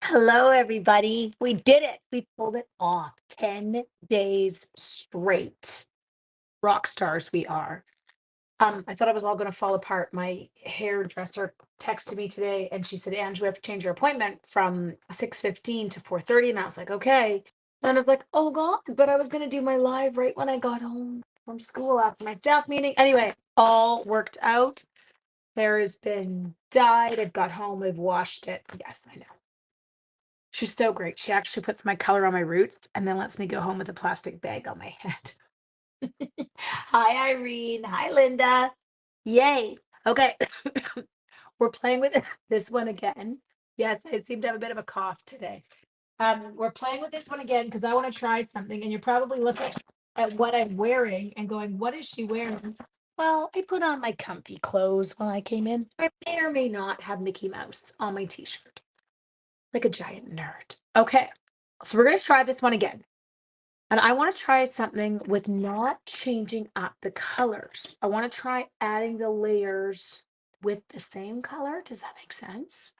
Hello, everybody. We did it. We pulled it off 10 days straight. Rock stars we are. I thought I was all going to fall apart. My hairdresser texted me today and she said, Ange, we have to change your appointment from 6:15 to 4:30. And I was like, okay. And I was like, oh God, but I was going to do my live right when I got home from school after my staff meeting. Anyway, all worked out. Hair has been dyed. I've got home. I've washed it. Yes, I know. She's so great. She actually puts my color on my roots and then lets me go home with a plastic bag on my head. Hi, Irene. Hi, Linda. Yay. Okay. We're playing with this one again. Yes, I seem to have a bit of a cough today. We're playing with this one again because I want to try something, and you're probably looking at what I'm wearing and going, what is she wearing? Well, I put on my comfy clothes when I came in. I may or may not have Mickey Mouse on my t-shirt. Like a giant nerd. Okay, so we're gonna try this one again. And I want to try something with not changing up the colors. I want to try adding the layers with the same color. Does that make sense?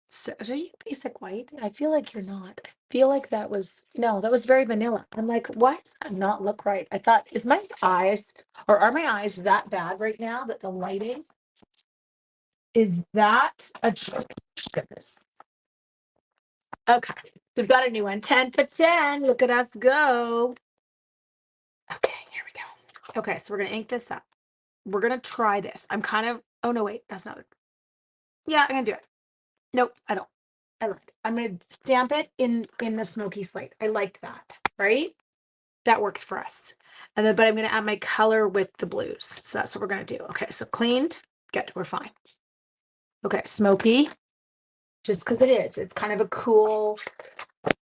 So, are you basic white? I feel like you're not. I feel like that was no, that was very vanilla. I'm like, why does that not look right? I thought, is my eyes or are my eyes that bad right now that the lighting is that a goodness. Okay, we've got a new one. 10 for 10. Look at us go. Okay, here we go. Okay, so we're gonna ink this up. We're gonna try this. I'm kind of, oh no, wait, that's not it. Yeah, I'm gonna do it. Nope, I don't. I like it. I'm gonna stamp it in the smoky slate. I liked that, right? That worked for us. And then, but I'm gonna add my color with the blues. So that's what we're gonna do. Okay, so cleaned, good, we're fine. Okay, smoky, just because it is. It's kind of a cool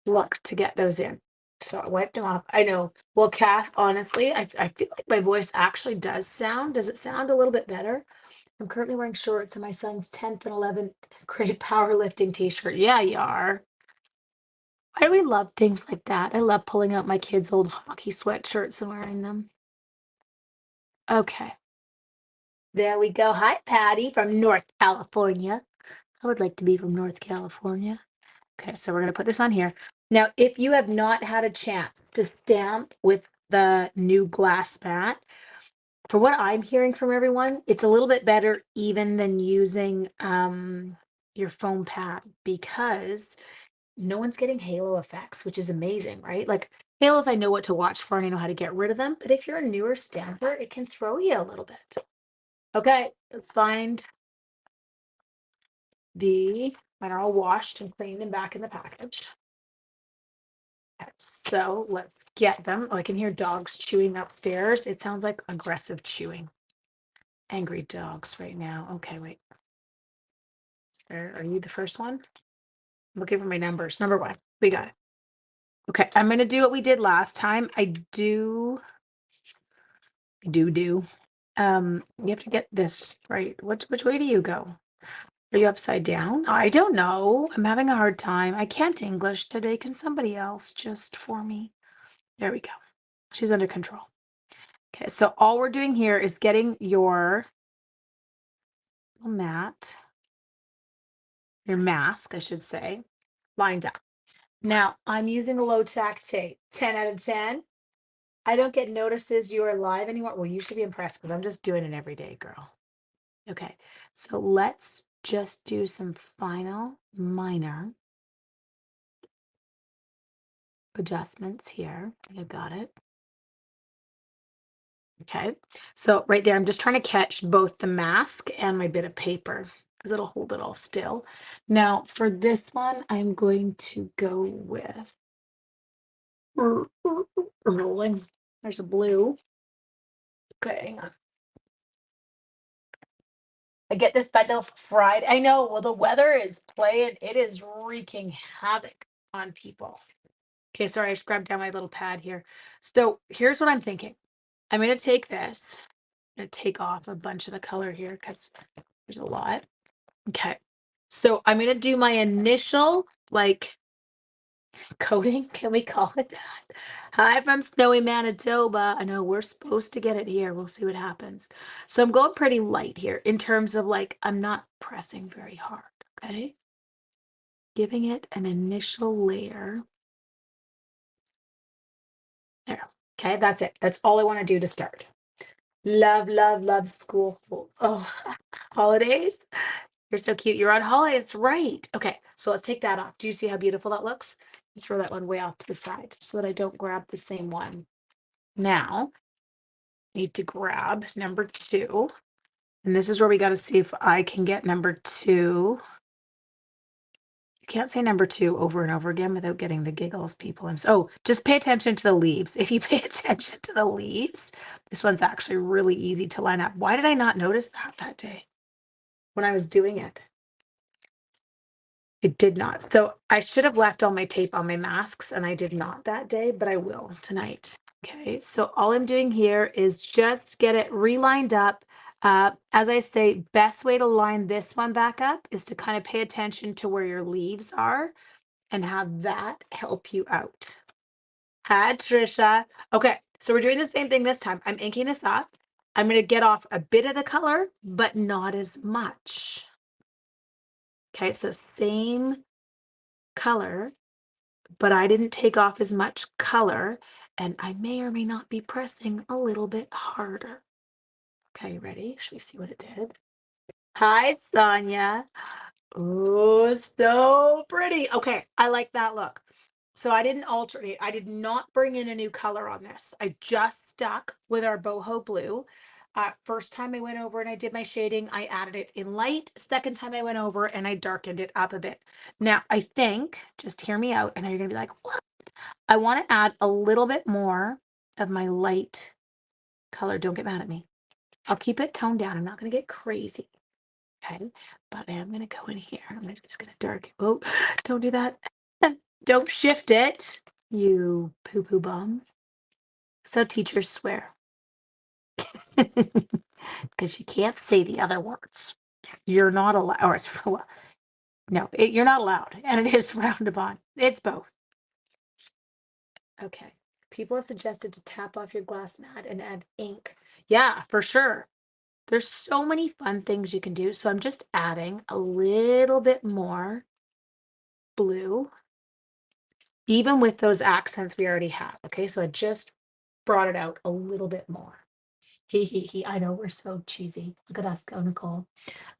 look to get those in. So I wiped them off. I know. Well, Kath, honestly, I feel like my voice actually does it sound a little bit better? I'm currently wearing shorts and my son's 10th and 11th grade powerlifting t-shirt. Yeah, you are. Why do we love things like that? I love pulling out my kids' old hockey sweatshirts and wearing them. Okay, there we go. Hi, Patty from North California. I would like to be from North California. Okay, so we're going to put this on here. Now, if you have not had a chance to stamp with the new glass mat, for what I'm hearing from everyone, it's a little bit better even than using your foam pad because no one's getting halo effects, which is amazing, right? Like halos, I know what to watch for and I know how to get rid of them. But if you're a newer stamper, it can throw you a little bit. Okay, let's find mine are all washed and cleaned and back in the package. Okay, so let's get them. Oh, I can hear dogs chewing upstairs. It sounds like aggressive chewing. Angry dogs right now. Okay, wait. Are you the first one? I'm looking for my numbers. Number one. We got it. Okay, I'm gonna do what we did last time. I do. You have to get this right. Which way do you go? Are you upside down? I don't know. I'm having a hard time. I can't English today. Can somebody else just for me? There we go. She's under control. Okay, so all we're doing here is getting your mat, your mask, I should say, lined up. Now, I'm using a low tack tape, 10 out of 10. I don't get notices you are live anymore. Well, you should be impressed because I'm just doing it every day, girl. Okay, so let's just do some final minor adjustments here. I think I've got it. Okay, so right there, I'm just trying to catch both the mask and my bit of paper because it'll hold it all still. Now, for this one, I'm going to go with rolling. There's a blue. Okay, hang on. I get this bundle Friday. I know. Well, the weather is playing. It is wreaking havoc on people. Okay, sorry, I scrubbed down my little pad here. So here's what I'm thinking. I'm gonna take this. I'm gonna take off a bunch of the color here because there's a lot. Okay. So I'm gonna do my initial like coating. Can we call it that? Hi from snowy Manitoba. I know we're supposed to get it here. We'll see what happens. So I'm going pretty light here in terms of like I'm not pressing very hard. Okay. giving it an initial layer. There. Okay, that's it. That's all I want to do to start. Love, love, love school. Oh, holidays. You're so cute. You're on holidays, right? Okay, so let's take that off. Do you see how beautiful that looks? Throw that one way off to the side so that I don't grab the same one. Now, need to grab number 2. And this is where we got to see if I can get number 2. You can't say number 2 over and over again without getting the giggles, people. Oh, just pay attention to the leaves. If you pay attention to the leaves, this one's actually really easy to line up. Why did I not notice that day when I was doing it? It did not. So I should have left all my tape on my masks, and I did not that day, but I will tonight. Okay, so all I'm doing here is just get it relined up. As I say, best way to line this one back up is to kind of pay attention to where your leaves are and have that help you out. Hi, Trisha. Okay, so we're doing the same thing this time. I'm inking this up. I'm going to get off a bit of the color, but not as much. Okay, so same color, but I didn't take off as much color, and I may or may not be pressing a little bit harder. Okay, ready? Should we see what it did? Hi, Sonia. Oh, so pretty. Okay, I like that look. So I didn't alternate. I did not bring in a new color on this. I just stuck with our boho blue. First time I went over and I did my shading, I added it in light. Second time I went over and I darkened it up a bit. Now, I think, just hear me out, and you're going to be like, what? I want to add a little bit more of my light color. Don't get mad at me. I'll keep it toned down. I'm not going to get crazy. Okay, but I am going to go in here. I'm just going to darken. Oh, don't do that. Don't shift it, you poo-poo bum. That's how teachers swear. Because you can't say the other words. You're not allowed, or it's no, you're not allowed, and it is frowned upon. It's both. Okay. People have suggested to tap off your glass mat and add ink. Yeah, for sure. There's so many fun things you can do. So I'm just adding a little bit more blue, even with those accents we already have. Okay, so I just brought it out a little bit more. He. I know we're so cheesy. Look at us go, Nicole.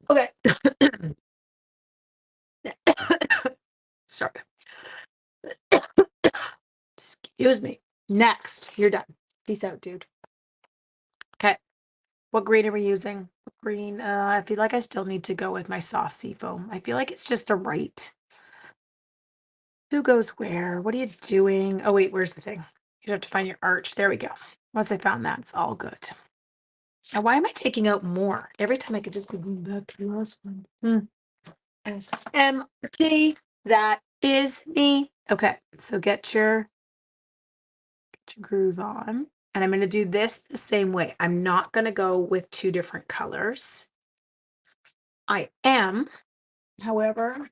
Okay. Sorry. Excuse me. Next, you're done. Peace out, dude. Okay. What green are we using? Green. I feel like I still need to go with my soft sea foam. I feel like it's just a right. Who goes where? What are you doing? Oh, wait, where's the thing? You have to find your arch. There we go. Once I found that, it's all good. Now, why am I taking out more? Every time I could just go back to the last one. SMT. That is me. Okay, so get your groove on. And I'm going to do this the same way. I'm not going to go with 2 different colors. I am, however,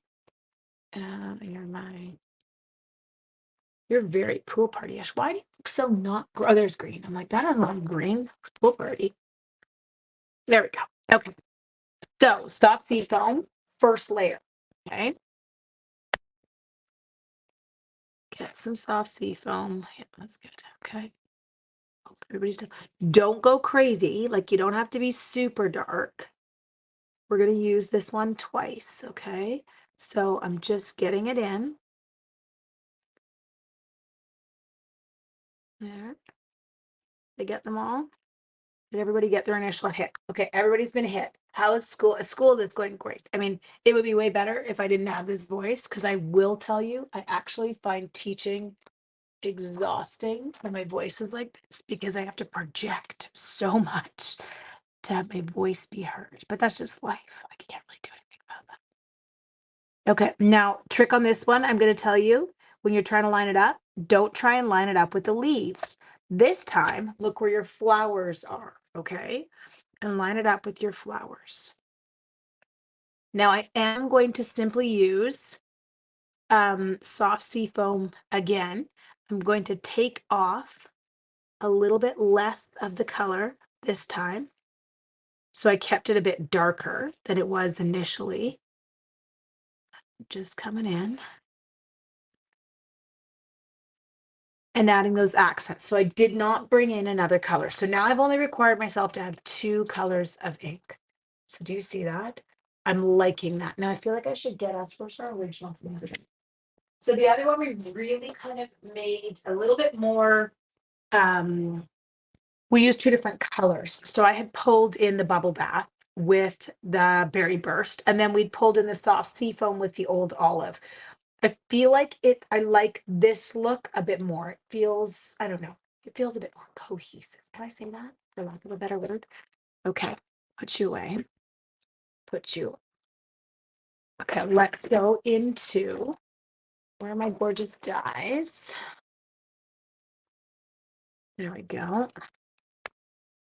you're very pool party-ish. Why do you look so not, oh, there's green. I'm like, that is not green. It's pool party. There we go. Okay. So soft sea foam, first layer. Okay. Get some soft sea foam. Yeah, that's good. Okay. Hope everybody's done. Don't go crazy. Like, you don't have to be super dark. We're going to use this one twice. Okay. So I'm just getting it in. There. They get them all. Did everybody get their initial hit? Okay, everybody's been hit. How is school? A school that's going great. I mean, it would be way better if I didn't have this voice, because I will tell you, I actually find teaching exhausting when my voice is like this, because I have to project so much to have my voice be heard. But that's just life. I can't really do anything about that. Okay, now trick on this one, I'm going to tell you, when you're trying to line it up, don't try and line it up with the leaves. This time, look where your flowers are, okay? And line it up with your flowers. Now I am going to simply use soft sea foam again. I'm going to take off a little bit less of the color this time. So I kept it a bit darker than it was initially. just coming in and adding those accents. So I did not bring in another color. So now I've only required myself to have 2 colors of ink. So do you see that? I'm liking that. Now I feel like I should get us, where's our original folder? So the other one we really kind of made a little bit more, we used 2 different colors. So I had pulled in the bubble bath with the berry burst, and then we'd pulled in the soft seafoam with the old olive. I feel like I like this look a bit more. It feels, I don't know, it feels a bit more cohesive. Can I say that for lack of a better word? Okay, put you away. Put you. Okay, let's go into where are my gorgeous dyes? There we go.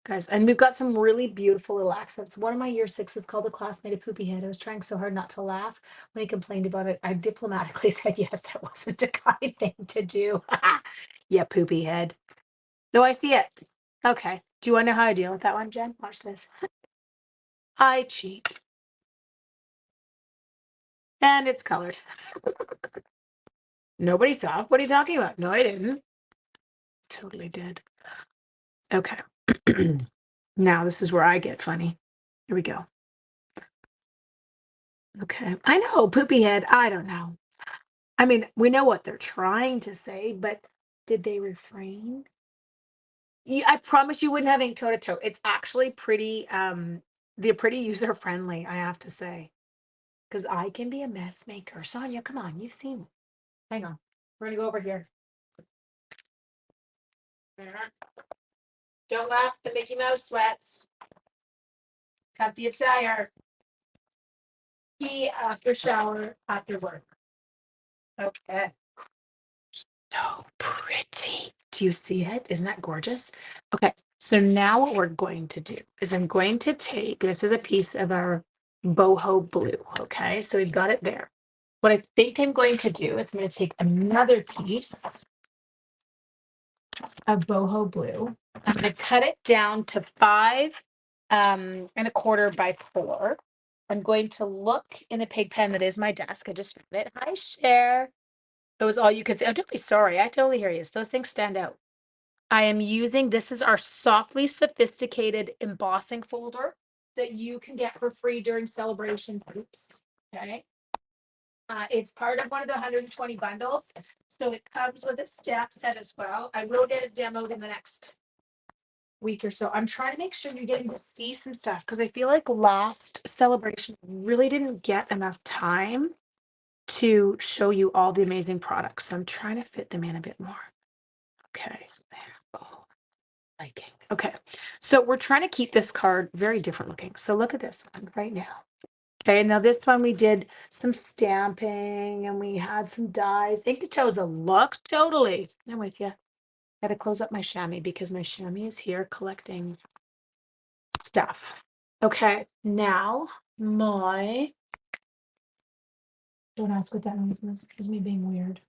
Guys, and we've got some really beautiful little accents. One of my year sixes called a classmate a poopy head. I was trying so hard not to laugh when he complained about it. I diplomatically said, yes, that wasn't a kind thing to do. Yeah, poopy head. No, I see it. Okay. Do you want to know how I deal with that one, Jen? Watch this. I cheat. And it's colored. Nobody saw. What are you talking about? No, I didn't. Totally did. Okay. Now this is where I get funny. Here we go. Okay. I know, poopy head. I don't know. I mean, we know what they're trying to say, but did they refrain? Yeah, I promise you wouldn't have ink toe to toe. It's actually pretty, they're pretty user friendly, I have to say. Because I can be a mess maker. Sonia, come on, you've seen. Hang on. We're gonna go over here. Don't laugh at the Mickey Mouse sweats. Tuck the attire. Pee after shower, after work. Okay. So pretty. Do you see it? Isn't that gorgeous? Okay, so now what we're going to do is I'm going to take, this is a piece of our boho blue. Okay, so we've got it there. What I think I'm going to do is I'm going to take another piece of boho blue. I'm going to cut it down to 5 1/4 by 4. I'm going to look in the pig pen that is my desk. I just found it. Hi, Cher. That was all you could say. Oh, don't be sorry. I totally hear you. Those things stand out. I am using, this is our softly sophisticated embossing folder that you can get for free during celebration groups. Okay. It's part of one of the 120 bundles. So it comes with a stamp set as well. I will get it demoed in the next week or so. I'm trying to make sure you're getting to see some stuff because I feel like last celebration really didn't get enough time to show you all the amazing products. So I'm trying to fit them in a bit more. Okay, there. Oh, liking. Okay, so we're trying to keep this card very different looking. So look at this one right now. Okay, now this one we did some stamping and we had some dies. Ink to Toza looks totally. I'm with you. Gotta close up my chamois because my chamois is here collecting stuff. Okay, now my, don't ask what that means. It's me being weird.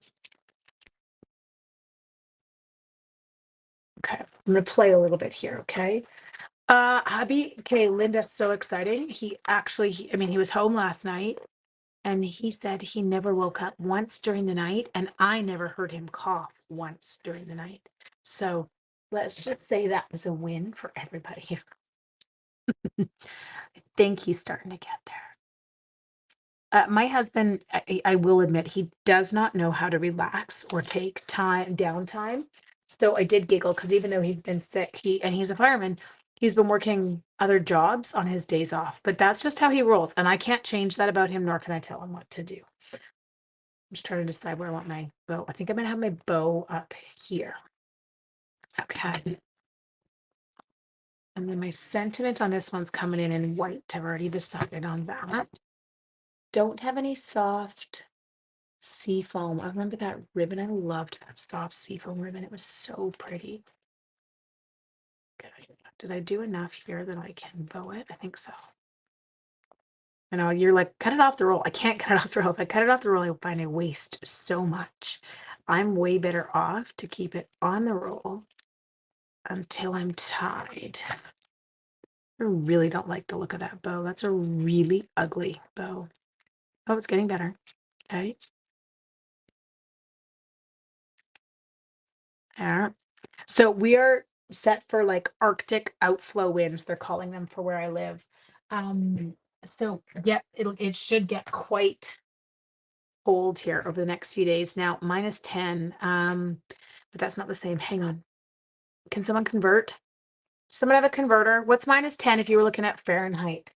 Okay, I'm gonna play a little bit here, okay? Hubby, okay, Linda's so exciting. I mean, he was home last night and he said he never woke up once during the night, and I never heard him cough once during the night. So let's just say that was a win for everybody. I think he's starting to get there. My husband, I will admit, he does not know how to relax or take time downtime. So I did giggle because even though he's been sick, he's a fireman, he's been working other jobs on his days off. But that's just how he rolls, and I can't change that about him, nor can I tell him what to do. I'm just trying to decide where I want my bow. I think I'm gonna have my bow up here. Okay. And then my sentiment on this one's coming in white. I've already decided on that. Don't have any soft seafoam. I remember that ribbon. I loved that soft seafoam ribbon. It was so pretty. Okay. Did I do enough here that I can bow it? I think so. I know you're like, cut it off the roll. I can't cut it off the roll. If I cut it off the roll, I find I waste so much. I'm way better off to keep it on the roll until I'm tied. I really don't like the look of that bow. That's a really ugly bow. Oh, it's getting better. Okay. There. So we are set for like Arctic outflow winds, they're calling them for where I live. Um, so yeah, it should get quite cold here over the next few days. Now, -10, but that's not the same. Hang on. Can someone convert? Someone have a converter? What's -10 if you were looking at Fahrenheit?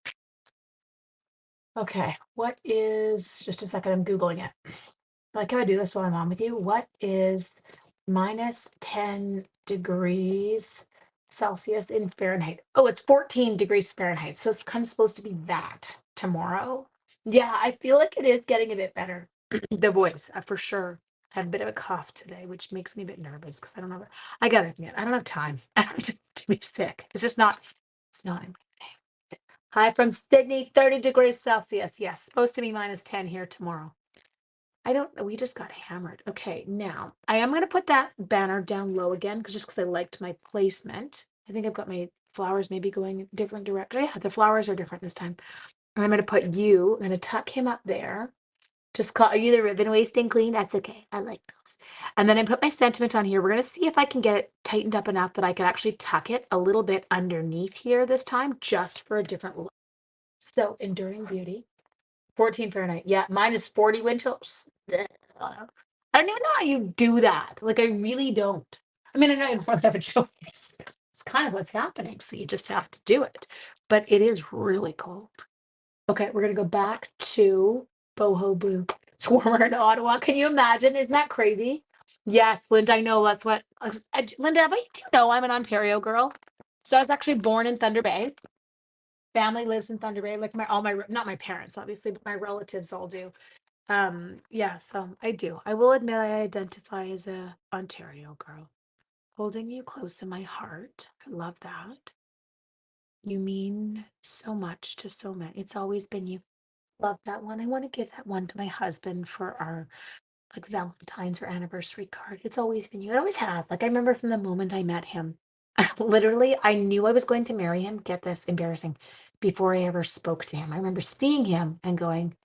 Okay, what is, just a second, I'm Googling it. I like how I do this while I'm on with you. What is -10 degrees Celsius in Fahrenheit? Oh, it's 14 degrees Fahrenheit. So it's kind of supposed to be that tomorrow. Yeah, I feel like it is getting a bit better. The voice, for sure. I have a bit of a cough today, which makes me a bit nervous because I don't know. I gotta admit, I don't have time to be sick. It's not in my thing. Hi from Sydney, 30 degrees Celsius. Yes, supposed to be -10 here tomorrow. I don't know. We just got hammered. Okay, now I am going to put that banner down low again because just because I liked my placement. I think I've got my flowers maybe going a different direction. Yeah, the flowers are different this time. And I'm going to put you, I'm going to tuck him up there. Just call, are you the ribbon wasting queen? That's okay. I like those. And then I put my sentiment on here. We're going to see if I can get it tightened up enough that I can actually tuck it a little bit underneath here this time, just for a different look. So, enduring beauty. 14 Fahrenheit. Yeah, mine is 40 wind chills. Ugh. I don't even know how you do that. Like, I really don't. I mean, I know you don't have a choice. It's kind of what's happening. So you just have to do it. But it is really cold. Okay, we're going to go back to Boho Blue. It's warmer in Ottawa. Can you imagine? Isn't that crazy? Yes, Linda, I know that's what. Linda, but do you know I'm an Ontario girl? So I was actually born in Thunder Bay. Family lives in Thunder Bay, like not my parents, obviously, but my relatives all do. Yeah, so I do. I will admit I identify as a Ontario girl. Holding you close in my heart. I love that. You mean so much to so many. It's always been you. Love that one. I want to give that one to my husband for our like Valentine's or anniversary card. It's always been you. It always has. Like I remember from the moment I met him. Literally, I knew I was going to marry him. Get this, embarrassing. Before I ever spoke to him. I remember seeing him and going,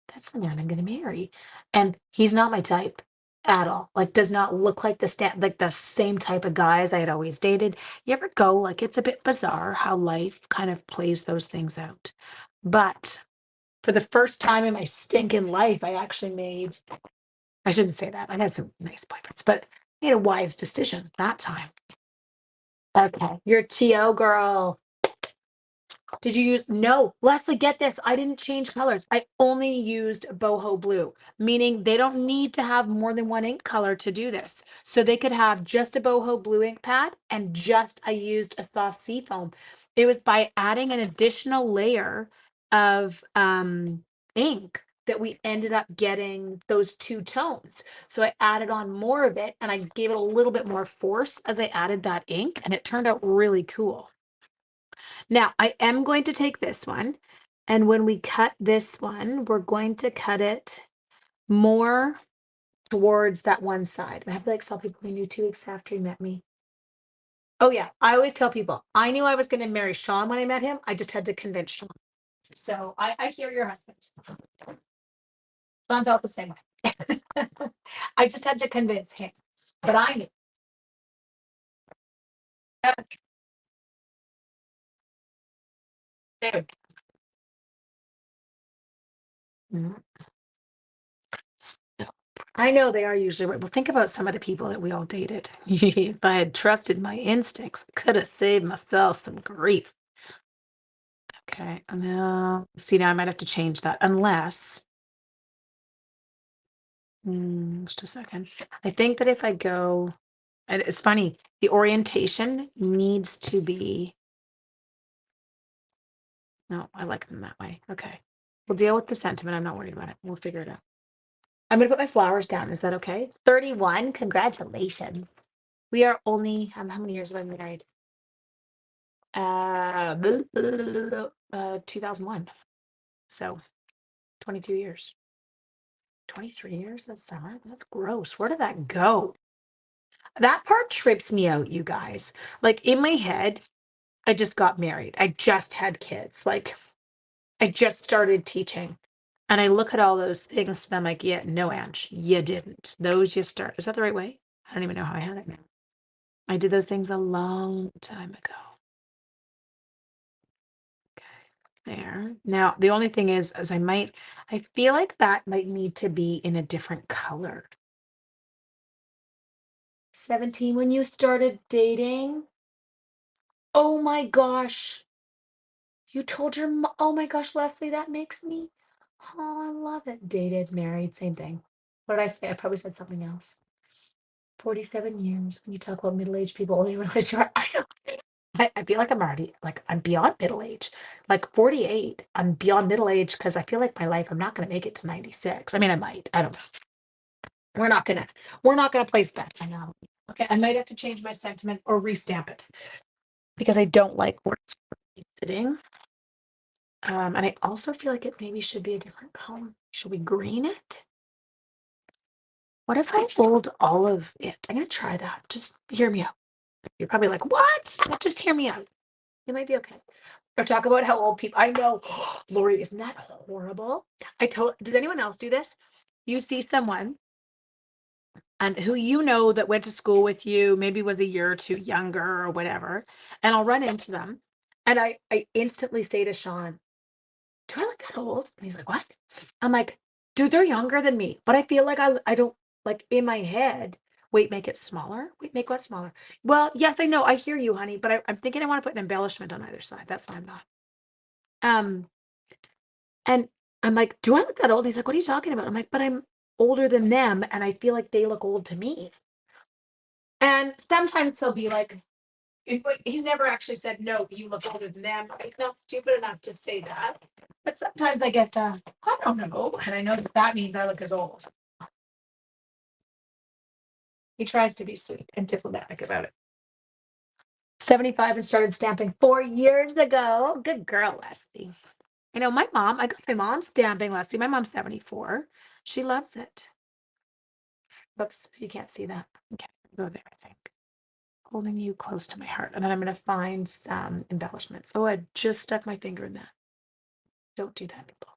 that's the man I'm gonna marry. And he's not my type at all. Like, does not look like like the same type of guys I had always dated. You ever go, like, it's a bit bizarre how life kind of plays those things out. But for the first time in my stinking life, I actually made, I shouldn't say that. I had some nice boyfriends, but made a wise decision that time. Okay, you're a TO girl. Did you use no, Leslie, get this. I didn't change colors. I only used boho blue, meaning they don't need to have more than one ink color to do this. So they could have just a boho blue ink pad and just I used a soft sea foam. It was by adding an additional layer of ink that we ended up getting those two tones. So I added on more of it and I gave it a little bit more force as I added that ink and it turned out really cool. Now, I am going to take this one, and when we cut this one, we're going to cut it more towards that one side. I have to like tell people he knew 2 weeks after he met me. Oh yeah, I always tell people I knew I was going to marry Sean when I met him. I just had to convince Sean. So I hear your husband. Sean felt the same way. I just had to convince him, but I knew. There we go. I know they are usually right. Well, think about some of the people that we all dated. If I had trusted my instincts, I could have saved myself some grief. Okay, now see now I might have to change that unless just a second. I think that if I go, and it's funny, the orientation needs to be. No, I like them that way. Okay, we'll deal with the sentiment. I'm not worried about it. We'll figure it out. I'm gonna put my flowers down. Is that okay? 31. Congratulations. We are only how many years have I been married? 2001. So 22 years. 23 years this summer. That's gross. Where did that go? That part trips me out, you guys. Like in my head, I just got married. I just had kids. Like I just started teaching. And I look at all those things and I'm like, yeah, no, Ange, you didn't. Those you start. Is that the right way? I don't even know how I had it now. I did those things a long time ago. Okay, there. Now, the only thing is I feel like that might need to be in a different color. 17 when you started dating? Oh my gosh. You told your mo oh my gosh, Leslie, that makes me oh, I love it. Dated, married, same thing. What did I say? I probably said something else. 47 years. When you talk about middle-aged people, only realize you're I know. I feel like I'm already like, I'm beyond middle age. Like 48, I'm beyond middle age because I feel like my life, I'm not gonna make it to 96. I mean, I might. I don't know. We're not gonna we're not gonna place bets. I know. Okay, I might have to change my sentiment or restamp it because I don't like where it's sitting. And I also feel like it maybe should be a different color. Should we green it? What if I fold all of it? I'm gonna try that. Just hear me out. You're probably like, what? Just hear me out. It might be okay. Or talk about how old people I know. Lori, isn't that horrible? Does anyone else do this? You see someone and who you know that went to school with you, maybe was a year or two younger or whatever, and I'll run into them. And I instantly say to Sean, do I look that old? And he's like, what? I'm like, dude, they're younger than me. But I feel like I don't like in my head. Wait, make it smaller? Wait, make what smaller? Well, yes, I know. I hear you, honey, but I'm thinking I want to put an embellishment on either side. That's why I'm not. Um, and I'm like, do I look that old? He's like, what are you talking about? I'm like, but I'm older than them, and I feel like they look old to me. And sometimes he'll be like, but he's never actually said, no, you look older than them. I'm not stupid enough to say that. But sometimes I get the, I don't know. And I know that that means I look as old. He tries to be sweet and diplomatic about it. 75 and started stamping 4 years ago. Good girl, Leslie. I know I got my mom stamping, Leslie. My mom's 74. She loves it. Oops, you can't see that. Okay, go there, I think. Holding you close to my heart. And then I'm going to find some embellishments. Oh, I just stuck my finger in that. Don't do that, people.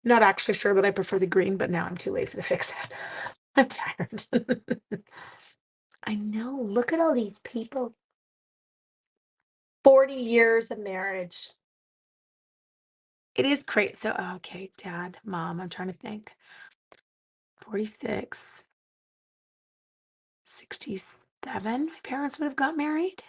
Not actually sure that I prefer the green, but now I'm too lazy to fix it. I'm tired. I know. Look at all these people. 40 years of marriage. It is crazy. So, okay, dad, mom, I'm trying to think. 46, 67, my parents would have got married.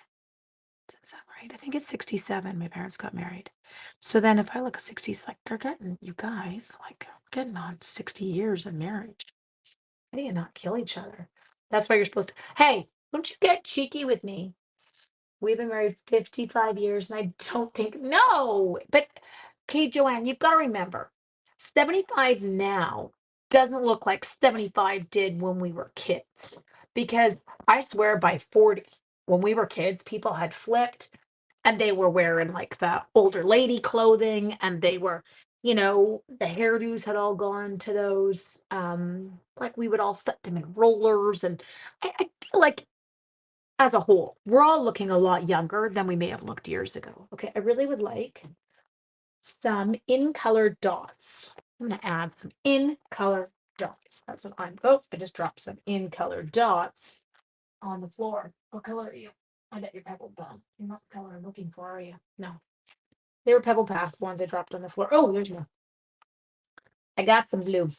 Is that right? I think it's 67. My parents got married. So then if I look at 60s, like they're getting, you guys, like getting on 60 years of marriage. How do you not kill each other? That's why you're supposed to. Hey, don't you get cheeky with me? We've been married 55 years, and I don't think, no. But, okay, Joanne, you've got to remember 75 now doesn't look like 75 did when we were kids. Because I swear by 40, when we were kids, people had flipped and they were wearing like the older lady clothing and they were, the hairdos had all gone to those. Like we would all set them in rollers. And I feel like as a whole, we're all looking a lot younger than we may have looked years ago. Okay, I really would like some in color dots. I'm gonna add some in color dots. That's what I just dropped some in color dots on the floor. What color are you? I bet you're pebble done. You're not the color I'm looking for, are you? No. They were pebble path ones I dropped on the floor. Oh, there's one. I got some blue.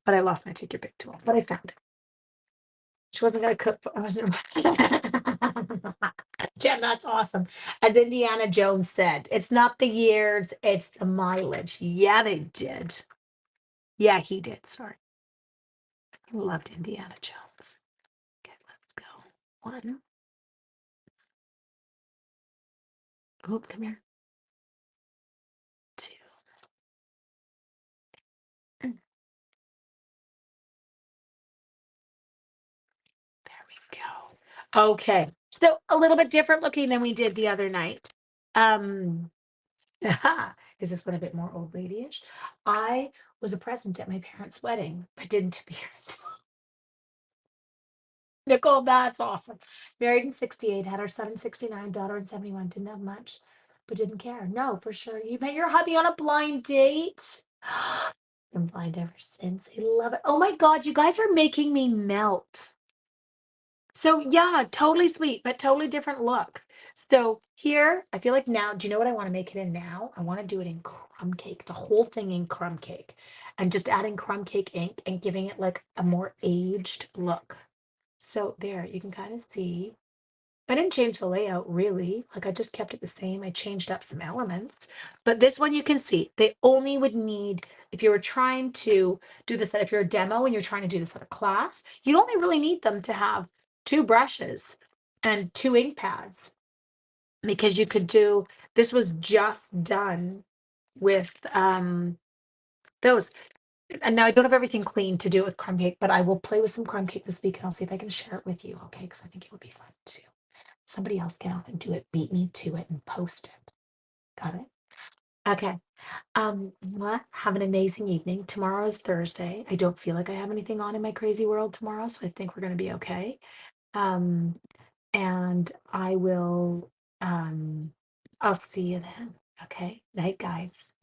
But I lost my take your pick tool. But I found it. She wasn't gonna cook. I wasn't. Jen, that's awesome. As Indiana Jones said, it's not the years, it's the mileage. Yeah, they did. Yeah, he did. Sorry. I loved Indiana Jones. Okay, let's go. One. Oop, come here. Two. Mm, there we go. Okay. So a little bit different looking than we did the other night. Um, is this one a bit more old ladyish? I was a present at my parents' wedding, but didn't appear until Nicole, that's awesome. Married in 68, had our son in 69, daughter in 71, didn't have much. but didn't care. No, for sure. You met your hubby on a blind date? Been blind ever since. I love it. Oh my God, you guys are making me melt. So yeah, totally sweet, but totally different look. So here, I feel like now, do you know what I want to make it in now? I want to do it in crumb cake, the whole thing in crumb cake, and just adding crumb cake ink and giving it like a more aged look. So there, you can kind of see. I didn't change the layout really. Like I just kept it the same. I changed up some elements. But this one you can see, they only would need, if you were trying to do this, if you're a demo and you're trying to do this at a class, you'd only really need them to have two brushes and two ink pads because you could do, this was just done with those. And now I don't have everything clean to do it with crumb cake, but I will play with some crumb cake this week and I'll see if I can share it with you. Okay. Because I think it would be fun too. Somebody else get out and do it, beat me to it and post it. Got it? Okay. Have an amazing evening. Tomorrow is Thursday. I don't feel like I have anything on in my crazy world tomorrow, so I think we're gonna be okay. Um, and I will I'll see you then. Okay. Night, guys.